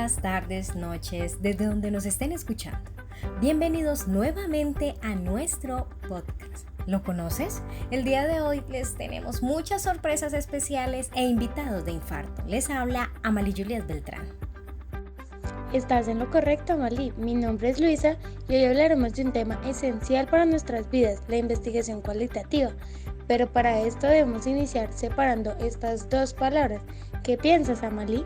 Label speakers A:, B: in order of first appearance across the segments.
A: días, tardes, noches, desde donde nos estén escuchando. Bienvenidos nuevamente a nuestro podcast. ¿Lo conoces? El día de hoy les tenemos muchas sorpresas especiales e invitados de infarto. Les habla Amalie Juliet Beltrán.
B: Estás en lo correcto, Amalie. Mi nombre es Luisa y hoy hablaremos de un tema esencial para nuestras vidas, la investigación cualitativa. Pero para esto debemos iniciar separando estas dos palabras. ¿Qué piensas, Amalie?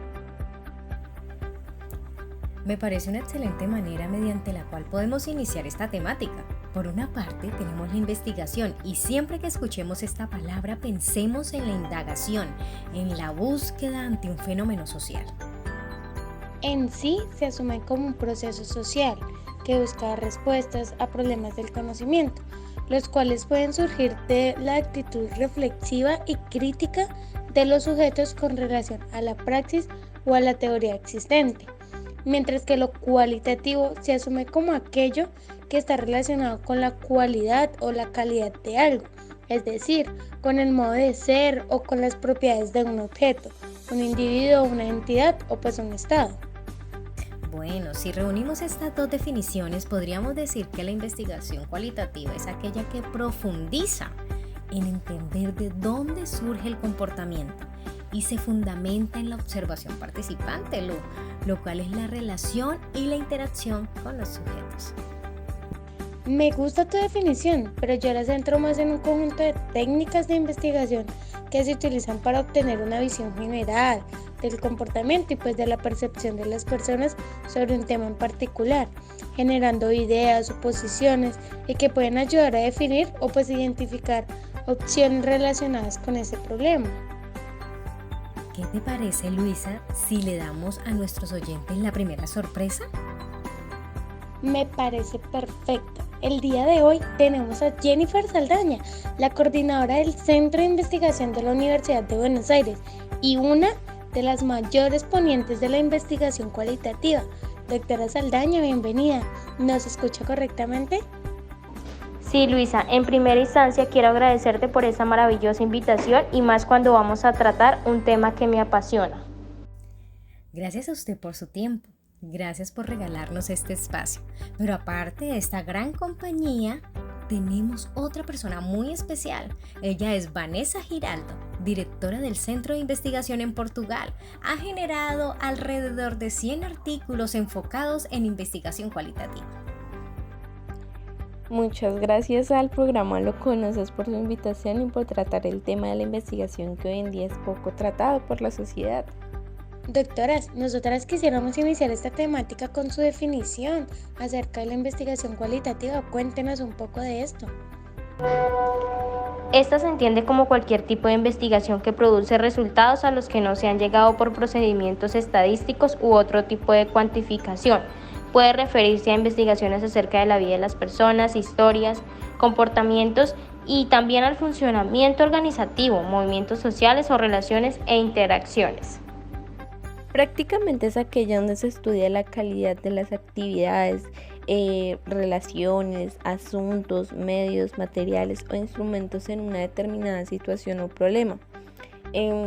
A: Me parece una excelente manera mediante la cual podemos iniciar esta temática. Por una parte, tenemos la investigación y siempre que escuchemos esta palabra pensemos en la indagación, en la búsqueda ante un fenómeno social.
B: En sí se asume como un proceso social que busca respuestas a problemas del conocimiento, los cuales pueden surgir de la actitud reflexiva y crítica de los sujetos con relación a la praxis o a la teoría existente, mientras que lo cualitativo se asume como aquello que está relacionado con la cualidad o la calidad de algo, es decir, con el modo de ser o con las propiedades de un objeto, un individuo, una entidad o pues un estado.
A: Bueno, si reunimos estas dos definiciones, podríamos decir que la investigación cualitativa es aquella que profundiza en entender de dónde surge el comportamiento y se fundamenta en la observación participante, lo cual es la relación y la interacción con los sujetos.
B: Me gusta tu definición, pero yo la centro más en un conjunto de técnicas de investigación que se utilizan para obtener una visión general del comportamiento y pues de la percepción de las personas sobre un tema en particular, generando ideas, suposiciones y que pueden ayudar a definir o pues identificar opciones relacionadas con ese problema.
A: ¿Qué te parece, Luisa, si le damos a nuestros oyentes la primera sorpresa?
B: Me parece perfecto. El día de hoy tenemos a Jennifer Saldaña, la coordinadora del Centro de Investigación de la Universidad de Buenos Aires y una de las mayores ponentes de la investigación cualitativa. Doctora Saldaña, bienvenida. ¿Nos escucha correctamente?
C: Sí, Luisa, en primera instancia quiero agradecerte por esa maravillosa invitación y más cuando vamos a tratar un tema que me apasiona.
A: Gracias a usted por su tiempo. Gracias por regalarnos este espacio. Pero aparte de esta gran compañía, tenemos otra persona muy especial. Ella es Vanessa Giraldo, directora del Centro de Investigación en Portugal. Ha generado alrededor de 100 artículos enfocados en investigación cualitativa.
D: Muchas gracias al programa Lo Conoces por su invitación y por tratar el tema de la investigación que hoy en día es poco tratado por la sociedad.
B: Doctoras, nosotras quisiéramos iniciar esta temática con su definición acerca de la investigación cualitativa. Cuéntenos un poco de esto.
C: Esta se entiende como cualquier tipo de investigación que produce resultados a los que no se han llegado por procedimientos estadísticos u otro tipo de cuantificación. Puede referirse a investigaciones acerca de la vida de las personas, historias, comportamientos y también al funcionamiento organizativo, movimientos sociales o relaciones e interacciones.
D: Prácticamente es aquella donde se estudia la calidad de las actividades, relaciones, asuntos, medios, materiales o instrumentos en una determinada situación o problema.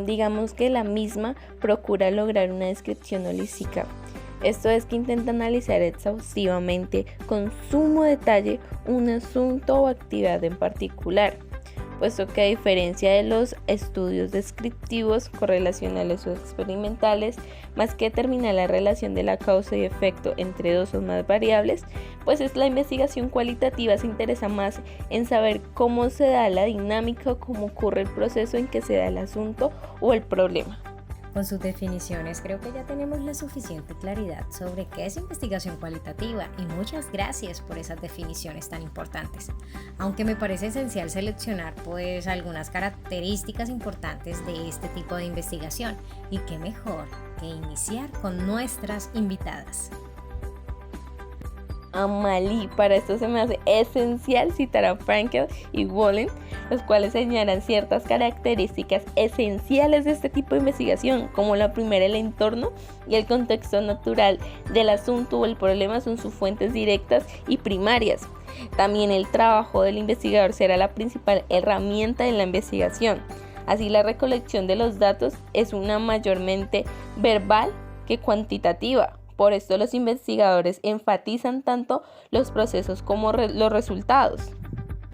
D: Digamos que la misma procura lograr una descripción holística. Esto es que intenta analizar exhaustivamente, con sumo detalle, un asunto o actividad en particular, puesto que a diferencia de los estudios descriptivos, correlacionales o experimentales, más que determinar la relación de la causa y efecto entre dos o más variables, pues la investigación cualitativa se interesa más en saber cómo se da la dinámica o cómo ocurre el proceso en que se da el asunto o el problema.
A: Con sus definiciones creo que ya tenemos la suficiente claridad sobre qué es investigación cualitativa y muchas gracias por esas definiciones tan importantes. Aunque me parece esencial seleccionar pues algunas características importantes de este tipo de investigación y qué mejor que iniciar con nuestras invitadas.
D: Amalie, para esto se me hace esencial citar a Frankel y Wolin, los cuales señalan ciertas características esenciales de este tipo de investigación, como la primera, el entorno y el contexto natural del asunto o el problema son sus fuentes directas y primarias. También el trabajo del investigador será la principal herramienta en la investigación. Así, la recolección de los datos es una mayormente verbal que cuantitativa, Por esto los investigadores enfatizan tanto los procesos como los resultados.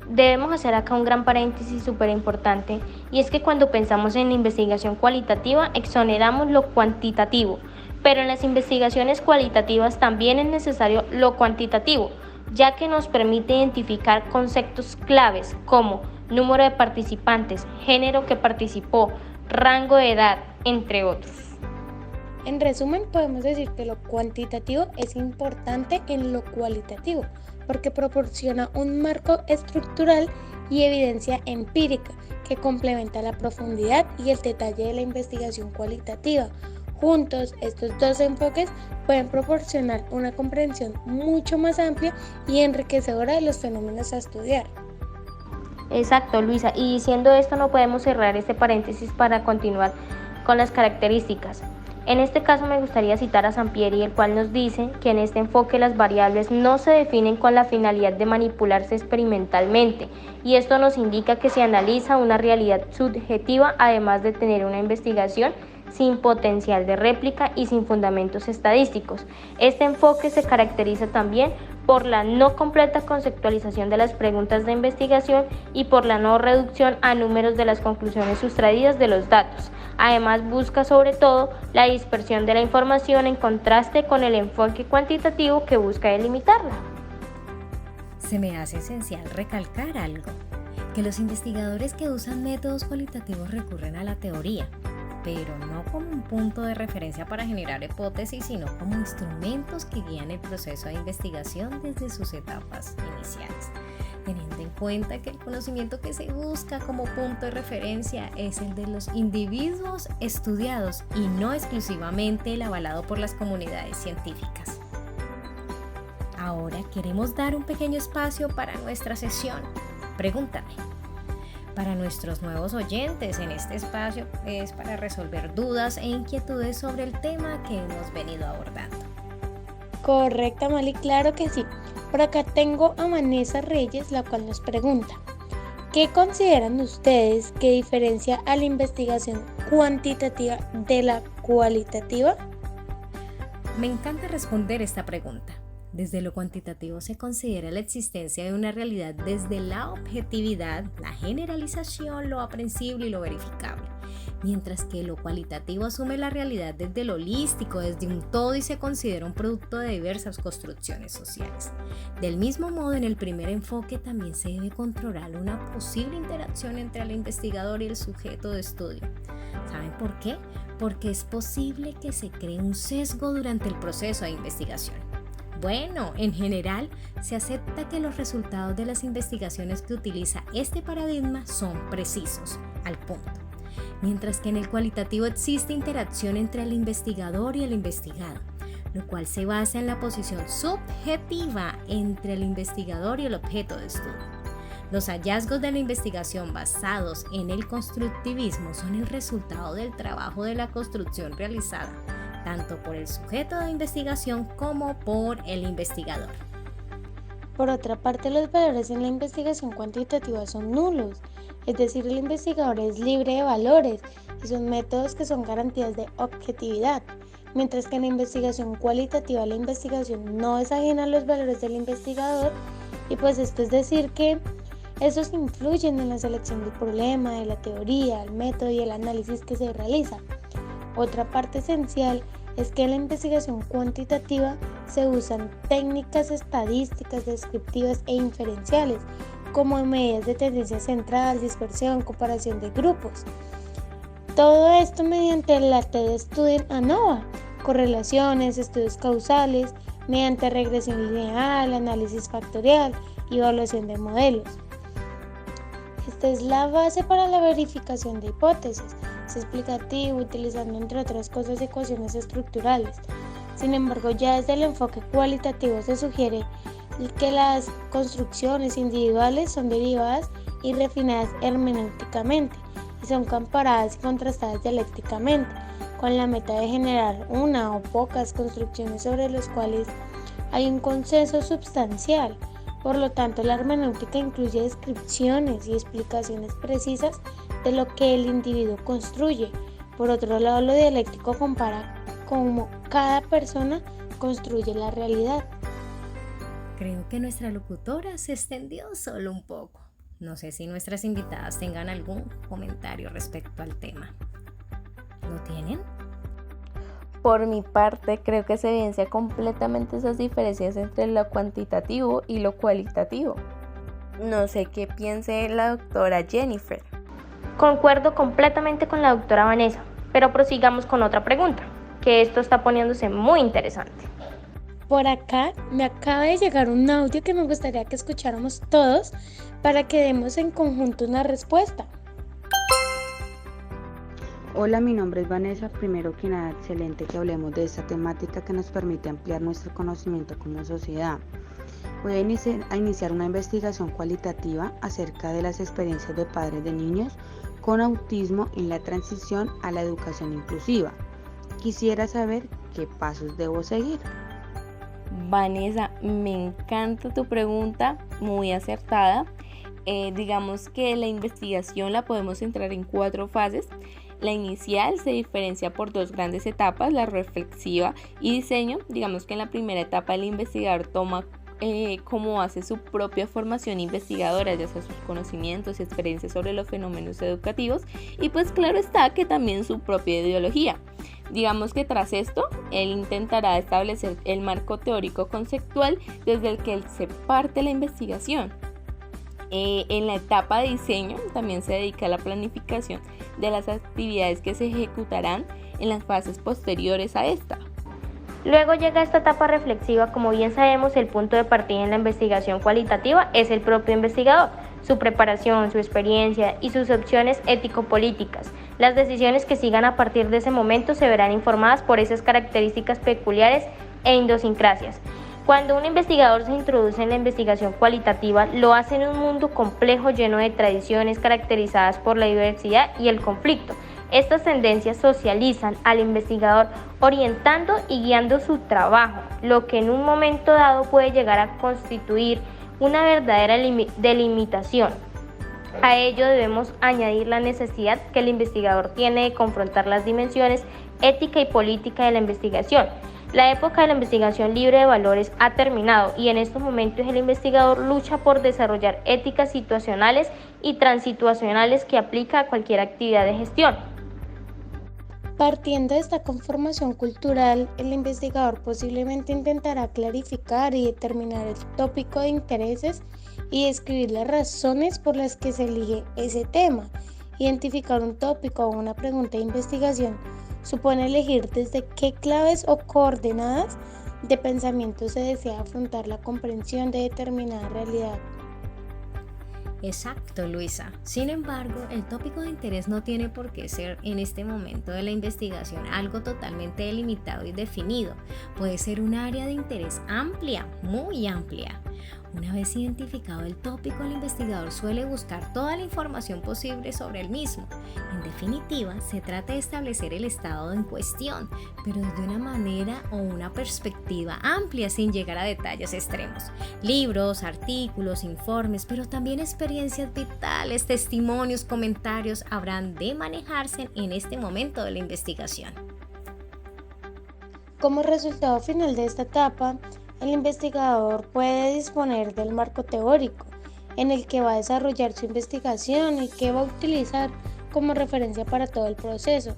C: Debemos hacer acá un gran paréntesis súper importante, y es que cuando pensamos en la investigación cualitativa exoneramos lo cuantitativo, pero en las investigaciones cualitativas también es necesario lo cuantitativo, ya que nos permite identificar conceptos claves como número de participantes, género que participó, rango de edad, entre otros.
B: En resumen, podemos decir que lo cuantitativo es importante en lo cualitativo, porque proporciona un marco estructural y evidencia empírica que complementa la profundidad y el detalle de la investigación cualitativa. Juntos, estos dos enfoques pueden proporcionar una comprensión mucho más amplia y enriquecedora de los fenómenos a estudiar.
C: Exacto, Luisa, y diciendo esto no podemos cerrar este paréntesis para continuar con las características. En este caso me gustaría citar a Sampieri, el cual nos dice que en este enfoque las variables no se definen con la finalidad de manipularse experimentalmente, y esto nos indica que se analiza una realidad subjetiva, además de tener una investigación sin potencial de réplica y sin fundamentos estadísticos. Este enfoque se caracteriza también por la no completa conceptualización de las preguntas de investigación y por la no reducción a números de las conclusiones sustraídas de los datos. Además, busca sobre todo la dispersión de la información en contraste con el enfoque cuantitativo que busca delimitarla.
A: Se me hace esencial recalcar algo, que los investigadores que usan métodos cualitativos recurren a la teoría, pero no como un punto de referencia para generar hipótesis, sino como instrumentos que guían el proceso de investigación desde sus etapas iniciales, teniendo en cuenta que el conocimiento que se busca como punto de referencia es el de los individuos estudiados y no exclusivamente el avalado por las comunidades científicas. Ahora queremos dar un pequeño espacio para nuestra sesión. Pregúntame. Para nuestros nuevos oyentes, en este espacio es para resolver dudas e inquietudes sobre el tema que hemos venido abordando.
B: Correcta, Mali, claro que sí. Por acá tengo a Vanessa Reyes, la cual nos pregunta: ¿qué consideran ustedes que diferencia a la investigación cuantitativa de la cualitativa?
A: Me encanta responder esta pregunta. Desde lo cuantitativo se considera la existencia de una realidad desde la objetividad, la generalización, lo aprensible y lo verificable, mientras que lo cualitativo asume la realidad desde lo holístico, desde un todo, y se considera un producto de diversas construcciones sociales. Del mismo modo, en el primer enfoque también se debe controlar una posible interacción entre el investigador y el sujeto de estudio. ¿Saben por qué? Porque es posible que se cree un sesgo durante el proceso de investigación. Bueno, en general, se acepta que los resultados de las investigaciones que utiliza este paradigma son precisos, al punto, mientras que en el cualitativo existe interacción entre el investigador y el investigado, lo cual se basa en la posición subjetiva entre el investigador y el objeto de estudio. Los hallazgos de la investigación basados en el constructivismo son el resultado del trabajo de la construcción realizada tanto por el sujeto de investigación como por el investigador.
B: Por otra parte, los valores en la investigación cuantitativa son nulos, es decir, el investigador es libre de valores y son métodos que son garantías de objetividad, mientras que en la investigación cualitativa la investigación no es ajena a los valores del investigador, y pues esto es decir que esos influyen en la selección del problema, de la teoría, el método y el análisis que se realiza. Otra parte esencial es que en la investigación cuantitativa se usan técnicas estadísticas, descriptivas e inferenciales, como medidas de tendencia central, dispersión, comparación de grupos. Todo esto mediante el arte de estudio ANOVA, correlaciones, estudios causales, mediante regresión lineal, análisis factorial y evaluación de modelos. Esta es la base para la verificación de hipótesis. Es explicativo, utilizando entre otras cosas ecuaciones estructurales. Sin embargo, ya desde el enfoque cualitativo se sugiere que las construcciones individuales son derivadas y refinadas hermenéuticamente y son comparadas y contrastadas dialécticamente, con la meta de generar una o pocas construcciones sobre las cuales hay un consenso sustancial. Por lo tanto, la hermenéutica incluye descripciones y explicaciones precisas de lo que el individuo construye. Por otro lado, lo dialéctico compara cómo cada persona construye la realidad.
A: Creo que nuestra locutora se extendió solo un poco. No sé si nuestras invitadas tengan algún comentario respecto al tema. ¿Lo tienen?
D: Por mi parte, creo que se evidencia completamente esas diferencias entre lo cuantitativo y lo cualitativo. No sé qué piense la doctora Jennifer.
C: Concuerdo completamente con la doctora Vanessa, pero prosigamos con otra pregunta, que esto está poniéndose muy interesante.
B: Por acá me acaba de llegar un audio que me gustaría que escucháramos todos para que demos en conjunto una respuesta.
E: Hola, mi nombre es Vanessa. Primero que nada, excelente que hablemos de esta temática que nos permite ampliar nuestro conocimiento como sociedad. Voy a iniciar una investigación cualitativa acerca de las experiencias de padres de niños con autismo en la transición a la educación inclusiva. Quisiera saber qué pasos debo seguir.
D: Vanessa, me encanta tu pregunta, muy acertada. Digamos que la investigación la podemos centrar en 4 fases. La inicial se diferencia por 2 grandes etapas, la reflexiva y diseño. Digamos que en la primera etapa el investigador toma como base su propia formación investigadora, ya sea sus conocimientos y experiencias sobre los fenómenos educativos, y pues claro está que también su propia ideología. Digamos que tras esto, él intentará establecer el marco teórico conceptual desde el que él se parte la investigación. En la etapa de diseño también se dedica a la planificación de las actividades que se ejecutarán en las fases posteriores a esta.
C: Luego llega esta etapa reflexiva. Como bien sabemos, el punto de partida en la investigación cualitativa es el propio investigador, su preparación, su experiencia y sus opciones ético-políticas. Las decisiones que sigan a partir de ese momento se verán informadas por esas características peculiares e idiosincrasias. Cuando un investigador se introduce en la investigación cualitativa, lo hace en un mundo complejo lleno de tradiciones caracterizadas por la diversidad y el conflicto. Estas tendencias socializan al investigador orientando y guiando su trabajo, lo que en un momento dado puede llegar a constituir una verdadera delimitación. A ello debemos añadir la necesidad que el investigador tiene de confrontar las dimensiones ética y política de la investigación. La época de la investigación libre de valores ha terminado y en estos momentos el investigador lucha por desarrollar éticas situacionales y transituacionales que aplica a cualquier actividad de gestión.
B: Partiendo de esta conformación cultural, el investigador posiblemente intentará clarificar y determinar el tópico de intereses y describir las razones por las que se elige ese tema. Identificar un tópico o una pregunta de investigación supone elegir desde qué claves o coordenadas de pensamiento se desea afrontar la comprensión de determinada realidad.
A: Exacto, Luisa. Sin embargo, el tópico de interés no tiene por qué ser en este momento de la investigación algo totalmente delimitado y definido. Puede ser un área de interés amplia, muy amplia. Una vez identificado el tópico, el investigador suele buscar toda la información posible sobre el mismo. En definitiva, se trata de establecer el estado en cuestión, pero desde una manera o una perspectiva amplia sin llegar a detalles extremos. Libros, artículos, informes, pero también experiencias vitales, testimonios, comentarios habrán de manejarse en este momento de la investigación.
B: Como resultado final de esta etapa, el investigador puede disponer del marco teórico en el que va a desarrollar su investigación y que va a utilizar como referencia para todo el proceso.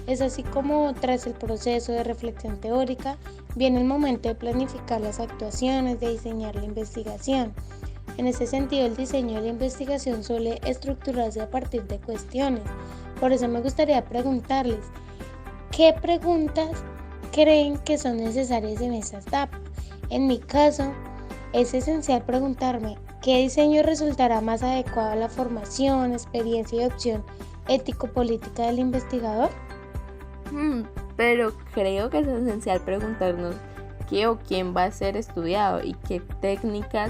B: Es así como tras el proceso de reflexión teórica viene el momento de planificar las actuaciones, de diseñar la investigación. En ese sentido, el diseño de la investigación suele estructurarse a partir de cuestiones. Por eso me gustaría preguntarles, ¿qué preguntas creen que son necesarias en esta etapa? En mi caso, es esencial preguntarme qué diseño resultará más adecuado a la formación, experiencia y opción ético-política del investigador.
D: Pero creo que es esencial preguntarnos qué o quién va a ser estudiado y qué técnicas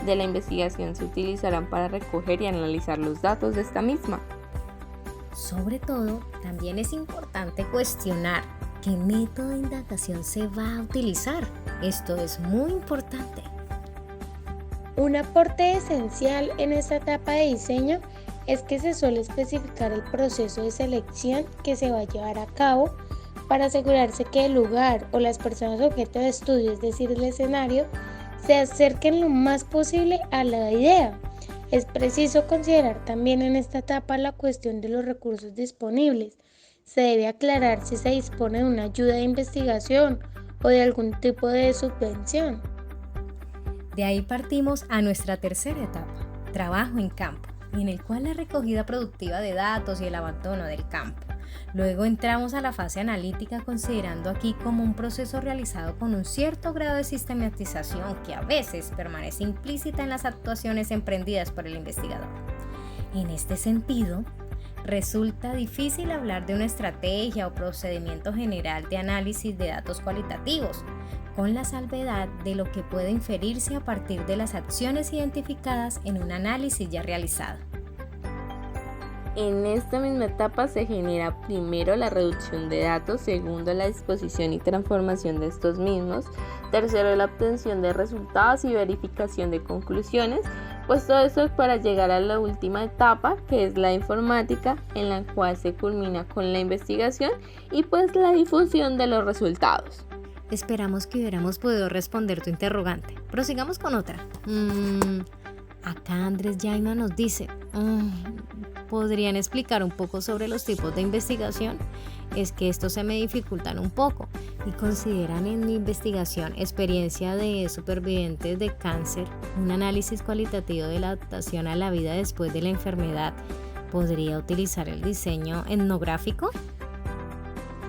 D: de la investigación se utilizarán para recoger y analizar los datos de esta misma.
A: Sobre todo, también es importante cuestionar qué método de indagación se va a utilizar. Esto es muy importante.
B: Un aporte esencial en esta etapa de diseño es que se suele especificar el proceso de selección que se va a llevar a cabo para asegurarse que el lugar o las personas objeto de estudio, es decir, el escenario, se acerquen lo más posible a la idea. Es preciso considerar también en esta etapa la cuestión de los recursos disponibles. Se debe aclarar si se dispone de una ayuda de investigación o de algún tipo de subvención.
A: De ahí partimos a nuestra tercera etapa, trabajo en campo, en el cual la recogida productiva de datos y el abandono del campo. Luego entramos a la fase analítica, considerando aquí como un proceso realizado con un cierto grado de sistematización que a veces permanece implícita en las actuaciones emprendidas por el investigador. En este sentido, resulta difícil hablar de una estrategia o procedimiento general de análisis de datos cualitativos, con la salvedad de lo que puede inferirse a partir de las acciones identificadas en un análisis ya realizado.
D: En esta misma etapa se genera primero la reducción de datos, segundo la disposición y transformación de estos mismos, tercero la obtención de resultados y verificación de conclusiones, pues todo eso es para llegar a la última etapa, que es la informática, en la cual se culmina con la investigación y pues la difusión de los resultados.
A: Esperamos que hubiéramos podido responder tu interrogante. Prosigamos con otra. Acá Andrés Yaima nos dice, ¿podrían explicar un poco sobre los tipos de investigación? Es que estos se me dificultan un poco y consideran en mi investigación experiencia de supervivientes de cáncer, un análisis cualitativo de la adaptación a la vida después de la enfermedad. ¿Podría utilizar el diseño etnográfico?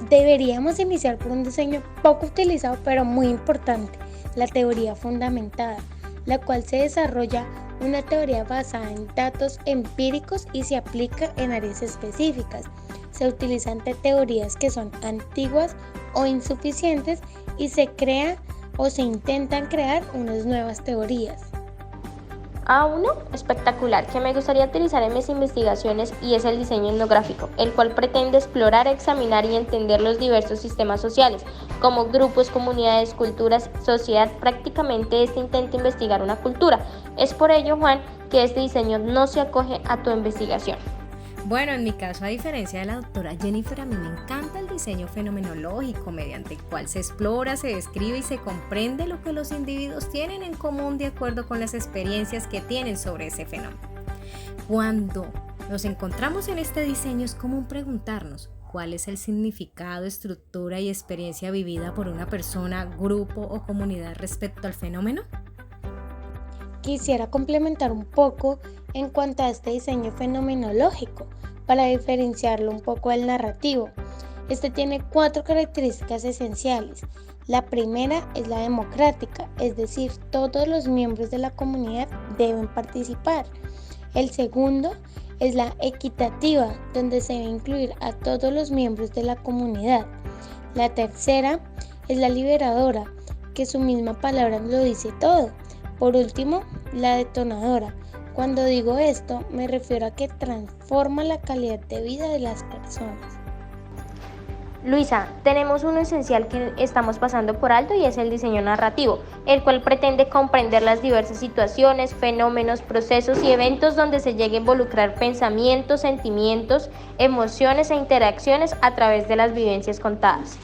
B: Deberíamos iniciar por un diseño poco utilizado pero muy importante, la teoría fundamentada, la cual se desarrolla una teoría basada en datos empíricos y se aplica en áreas específicas. Se utilizan teorías que son antiguas o insuficientes y se crea o se intentan crear unas nuevas teorías.
C: Uno espectacular que me gustaría utilizar en mis investigaciones y es el diseño etnográfico, el cual pretende explorar, examinar y entender los diversos sistemas sociales, como grupos, comunidades, culturas, sociedad. Prácticamente intenta investigar una cultura. Es por ello, Juan, que este diseño no se acoge a tu investigación.
A: Bueno, en mi caso, a diferencia de la doctora Jennifer, a mí me encanta el diseño fenomenológico, mediante el cual se explora, se describe y se comprende lo que los individuos tienen en común de acuerdo con las experiencias que tienen sobre ese fenómeno. Cuando nos encontramos en este diseño es común preguntarnos cuál es el significado, estructura y experiencia vivida por una persona, grupo o comunidad respecto al fenómeno.
B: Quisiera complementar un poco en cuanto a este diseño fenomenológico, para diferenciarlo un poco del narrativo. Este tiene 4 características esenciales. La primera es la democrática, es decir, todos los miembros de la comunidad deben participar. El segundo es la equitativa, donde se debe incluir a todos los miembros de la comunidad. La tercera es la liberadora, que su misma palabra lo dice todo. Por último, la detonadora. Cuando digo esto, me refiero a que transforma la calidad de vida de las personas.
C: Luisa, tenemos uno esencial que estamos pasando por alto y es el diseño narrativo, el cual pretende comprender las diversas situaciones, fenómenos, procesos y eventos donde se llegue a involucrar pensamientos, sentimientos, emociones e interacciones a través de las vivencias contadas.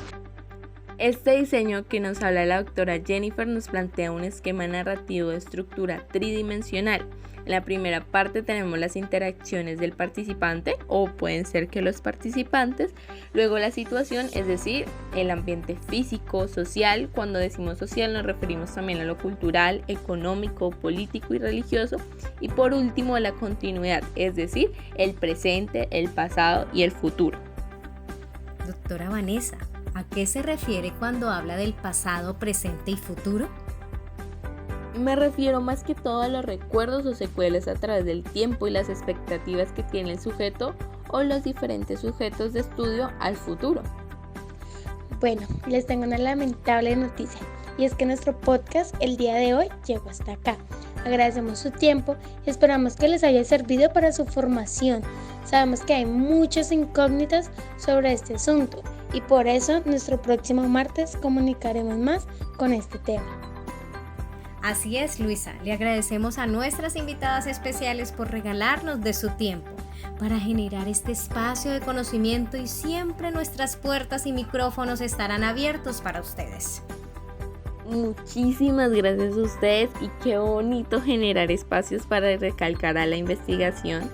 D: Este diseño que nos habla la doctora Jennifer nos plantea un esquema narrativo de estructura tridimensional. En la primera parte tenemos las interacciones del participante, o pueden ser que los participantes, luego la situación, es decir, el ambiente físico, social. Cuando decimos social nos referimos también a lo cultural, económico, político y religioso, y por último la continuidad, es decir, el presente, el pasado y el futuro.
A: Doctora Vanessa, ¿a qué se refiere cuando habla del pasado, presente y futuro?
D: Me refiero más que todo a los recuerdos o secuelas a través del tiempo y las expectativas que tiene el sujeto o los diferentes sujetos de estudio al futuro.
B: Bueno, les tengo una lamentable noticia y es que nuestro podcast el día de hoy llegó hasta acá. Agradecemos su tiempo y esperamos que les haya servido para su formación. Sabemos que hay muchas incógnitas sobre este asunto y por eso nuestro próximo martes comunicaremos más con este tema.
A: Así es, Luisa, le agradecemos a nuestras invitadas especiales por regalarnos de su tiempo para generar este espacio de conocimiento y siempre nuestras puertas y micrófonos estarán abiertos para ustedes.
D: Muchísimas gracias a ustedes y qué bonito generar espacios para recalcar a la investigación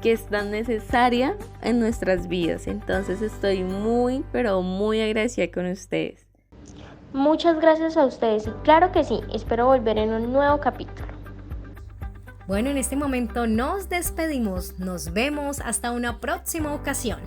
D: que es tan necesaria en nuestras vidas. Entonces estoy muy, pero muy agradecida con ustedes.
C: Muchas gracias a ustedes y claro que sí, espero volver en un nuevo capítulo.
A: Bueno, en este momento nos despedimos. Nos vemos hasta una próxima ocasión.